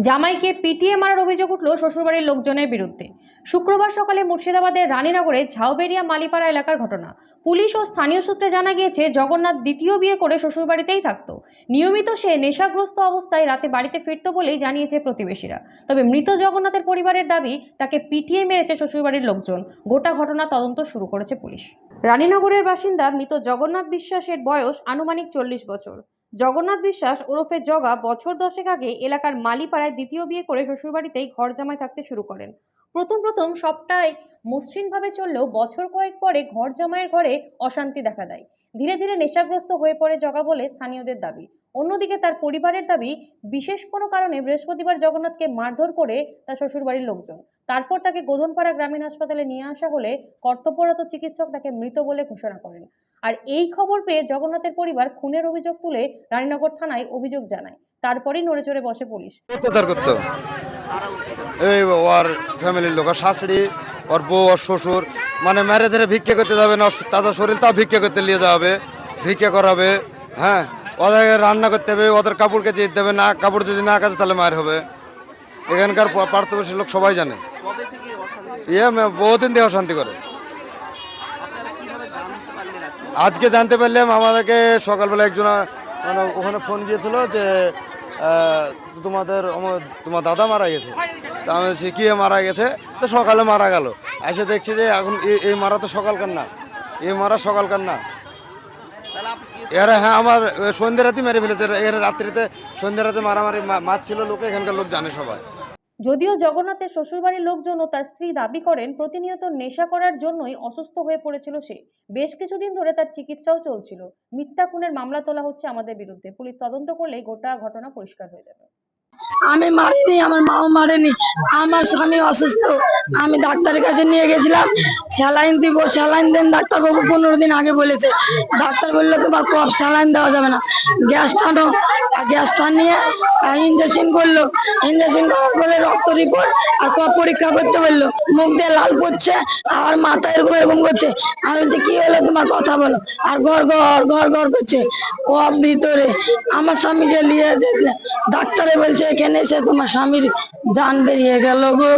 জামাইকে পিটিয়ে মারার অভিযোগ উঠল শ্বশুরবাড়ির লোকজনের বিরুদ্ধে। শুক্রবার সকালে মুর্শিদাবাদের রানীনগরে ঝাউবেড়িয়া মালিপাড়া এলাকার ঘটনা। পুলিশ ও স্থানীয় সূত্রে জানা গিয়েছে, জগন্নাথ দ্বিতীয় বিয়ে করে শ্বশুরবাড়িতেই থাকতো। নিয়মিত সে নেশাগ্রস্ত অবস্থায় রাতে বাড়িতে ফিরত বলেই জানিয়েছে প্রতিবেশীরা। তবে মৃত জগন্নাথের পরিবারের দাবি, তাকে পিটিয়ে মেরেছে শ্বশুরবাড়ির লোকজন। গোটা ঘটনা তদন্ত শুরু করেছে পুলিশ। রানীনগরের বাসিন্দা মৃত জগন্নাথ বিশ্বাসের বয়স আনুমানিক 40 বছর। জগন্নাথ বিশ্বাস ওরফে জগা বছর 10 আগে এলাকার মালিপাড়ায় দ্বিতীয় বিয়ে করে শ্বশুরবাড়িতেই ঘর জামাই থাকতে শুরু করেন। প্রথম সবটাই মসৃণভাবে চললেও বছর কয়েক পরে ঘর জামাইয়ের ঘরে অশান্তি দেখা দেয়। ধীরে ধীরে নেশাগ্রস্ত হয়ে পড়ে জগা বলে স্থানীয়দের দাবি। অন্যদিকে তার পরিবারের দাবি, বিশেষ কোনো কারণে বৃহস্পতিবার জগন্নাথকে মারধর করে তার শ্বশুরবাড়ির লোকজন। তারপর তাকে গোধনপাড়া গ্রামীণ হাসপাতালে নিয়ে আসা হলে কর্তব্যরত চিকিৎসক তাকে মৃত বলে ঘোষণা করেন। আর এই খবর পেয়ে জগন্নাথের পরিবার খুনের অভিযোগ তুলে রানীনগর থানায় অভিযোগ জানায়। তারপরেই নড়েচড়ে বসে পুলিশ। এই ওর ফ্যামিলির লোক, শাশুড়ি, ওর বউ, ওর শ্বশুর, মানে মেরে ধরে ভিক্ষা করতে যাবে না, তাজা শরীর তাও ভিক্ষা করতে নিয়ে যাবে, ভিক্ষা করাবে। হ্যাঁ, ওদের রান্না করতে হবে, ওদের কাপড় কেচে দিতে হবে, না কাপড় যদি না কাচে তাহলে মার হবে। এখানকার পার্থবর্ষীর লোক সবাই জানে। বহুদিন দিয়ে অশান্তি করে। আজকে জানতে পারলাম, আমাদেরকে সকালবেলা একজন মানে ওখানে ফোন দিয়েছিল যে তোমার দাদা মারা গেছে। তা আমি কি মারা গেছে, তো সকালে মারা গেল। এসে দেখছি যে এখন এই মারা তো সকালকার না, এই মারা সকালকার না। এরা হ্যাঁ আমার সন্ধ্যে রাতে মেরে ফেলেছে। এর রাত্রিতে সন্ধ্যে রাতে মারামারি মারছিল লোকে, এখানকার লোক জানে সবাই। যদিও জগন্নাথের শ্বশুরবাড়ির লোকজন ও তার স্ত্রী দাবি করেন, প্রতিনিয়ত নেশা করার জন্যই অসুস্থ হয়ে পড়েছিল সে। বেশ কিছুদিন ধরে তার চিকিৎসাও চলছিল। মিথ্যা খুনের মামলা তোলা হচ্ছে আমাদের বিরুদ্ধে। পুলিশ তদন্ত করলেই গোটা ঘটনা পরিষ্কার হয়ে যাবে। আমি মারিনি, আমার মাও মারেনি। আমার স্বামী অসুস্থ, আমি ডাক্তারের কাছে নিয়ে গেছিলাম, স্যালাইন দিব। স্যালাইন দেন ডাক্তারবাবু 15 দিন আগে বলেছে। ডাক্তার বললো তোমার কফ স্যালাইন দেওয়া যাবে না, গ্যাস টানো। গ্যাসটা নিয়ে ইঞ্জেকশন করলো। ইঞ্জেকশন করার পরে রক্ত রিপোর্ট আর কফ পরীক্ষা করতে বললো। মুখ দিয়ে লাল পড়ছে, আর মাথা এরকম করছে। আমি বলছি কি হলো তোমার, কথা বলো। আর ঘর করছে কফ ভিতরে। আমার স্বামীকে নিয়ে যেতে ডাক্তারে বলছে এখানে এসে তোমার স্বামীর জান বেরিয়ে গেল গো।